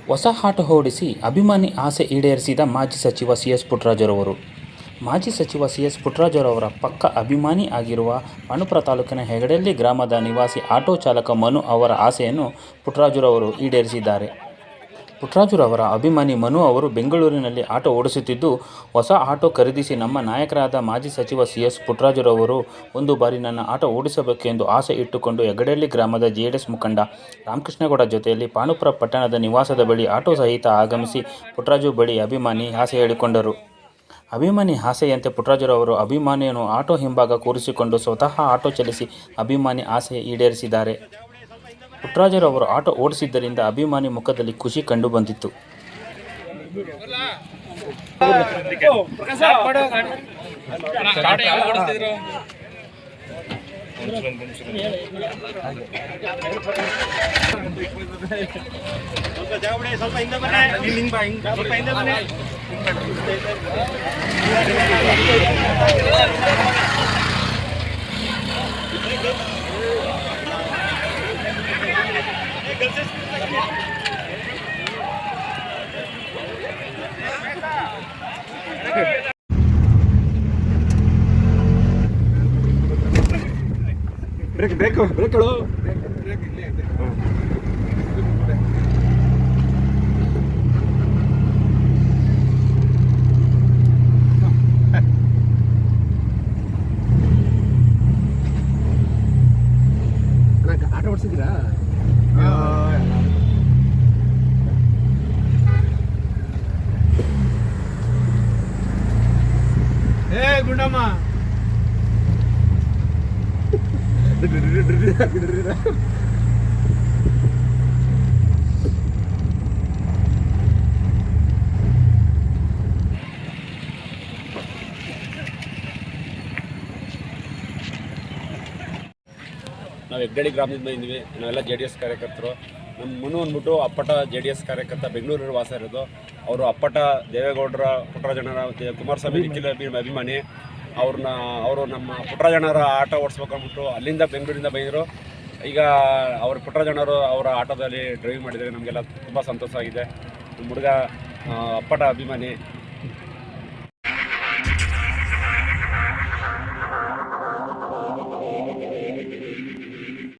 ಹೊಸ ಆಟೋ ಓಡಿಸಿ ಅಭಿಮಾನಿ ಆಸೆ ಈಡೇರಿಸಿದ ಮಾಜಿ ಸಚಿವ ಸಿ ಎಸ್ ಪುಟ್ಟರಾಜುರವರು. ಮಾಜಿ ಸಚಿವ ಸಿ ಎಸ್ ಪುಟ್ಟರಾಜುರವರ ಪಕ್ಕ ಅಭಿಮಾನಿ ಆಗಿರುವ ಪಾಂಡುಪುರ ತಾಲೂಕಿನ ಹೆಗಡೆಹಳ್ಳಿ ಗ್ರಾಮದ ನಿವಾಸಿ ಆಟೋ ಚಾಲಕ ಮನು ಅವರ ಆಸೆಯನ್ನು ಪುಟ್ಟರಾಜುರವರು ಈಡೇರಿಸಿದ್ದಾರೆ. ಪುಟ್ಟರಾಜುರವರ ಅಭಿಮಾನಿ ಮನು ಅವರು ಬೆಂಗಳೂರಿನಲ್ಲಿ ಆಟೋ ಓಡಿಸುತ್ತಿದ್ದು, ಹೊಸ ಆಟೋ ಖರೀದಿಸಿ ನಮ್ಮ ನಾಯಕರಾದ ಮಾಜಿ ಸಚಿವ ಸಿ ಎಸ್ ಪುಟ್ಟರಾಜುರವರು ಒಂದು ಬಾರಿ ನನ್ನ ಆಟೋ ಓಡಿಸಬೇಕೆಂದು ಆಸೆ ಇಟ್ಟುಕೊಂಡು ಹೆಗಡೆಹಳ್ಳಿ ಗ್ರಾಮದ ಜೆಡಿಎಸ್ ಮುಖಂಡ ರಾಮಕೃಷ್ಣೇಗೌಡ ಜೊತೆಯಲ್ಲಿ ಪಾಂಡುಪುರ ಪಟ್ಟಣದ ನಿವಾಸದ ಬಳಿ ಆಟೋ ಸಹಿತ ಆಗಮಿಸಿ ಪುಟ್ಟರಾಜು ಬಳಿ ಅಭಿಮಾನಿ ಆಸೆ ಹೇಳಿಕೊಂಡರು. ಅಭಿಮಾನಿ ಆಸೆಯಂತೆ ಪುಟ್ಟರಾಜುರವರು ಅಭಿಮಾನಿಯನ್ನು ಆಟೋ ಹಿಂಭಾಗ ಕೂರಿಸಿಕೊಂಡು ಸ್ವತಃ ಆಟೋ ಚಲಿಸಿ ಅಭಿಮಾನಿ ಆಸೆ ಈಡೇರಿಸಿದ್ದಾರೆ. ಪುಟ್ಟರಾಜುರವರು ಆಟೋ ಓಡಿಸಿದ್ದರಿಂದ ಅಭಿಮಾನಿ ಮುಖದಲ್ಲಿ ಖುಷಿ ಕಂಡು ಬಂದಿತ್ತು. ಬ್ರೇಕ್ ಹೇಳು. ಆಟೋ ಓಡಿಸಿದ್ದೀರಾ? ಗುಂಡಮ್ಮ ನಾವು ಹೆಗ್ಗಳ್ಳಿ ಗ್ರಾಮದಿಂದ ಬಂದಿದ್ದೀವಿ. ನಾವೆಲ್ಲ JDS ಕಾರ್ಯಕರ್ತರು. ನಮ್ಮ ಮನು ಅಂದ್ಬಿಟ್ಟು ಅಪ್ಪಟ JDS ಕಾರ್ಯಕರ್ತ, ಬೆಂಗಳೂರಿನ ವಾಸ ಇರೋದು. ಅವರು ಅಪ್ಪಟ ದೇವೇಗೌಡರ, ಪುಟ್ಟರಾಜಣ್ಣರ, ಕುಮಾರಸ್ವಾಮಿ ನಿಖಿಲ್ ಅಭಿಮಾನಿ. ಅವರು ನಮ್ಮ ಪುಟ್ಟರಾಜಣ್ಣರ ಆಟೋ ಓಡಿಸ್ಬೇಕು ಅಂದ್ಬಿಟ್ಟು ಅಲ್ಲಿಂದ ಬೆಂಗಳೂರಿಂದ ಬಂದರು. ಈಗ ಅವರು ಪುಟ್ಟರಾಜಣ್ಣರು ಅವರ ಆಟೋದಲ್ಲಿ ಡ್ರೈವಿಂಗ್ ಮಾಡಿದರೆ ನಮಗೆಲ್ಲ ತುಂಬ ಸಂತೋಷ ಆಗಿದೆ. ನಮ್ಮ ಹುಡುಗ ಅಪ್ಪಟ ಅಭಿಮಾನಿ.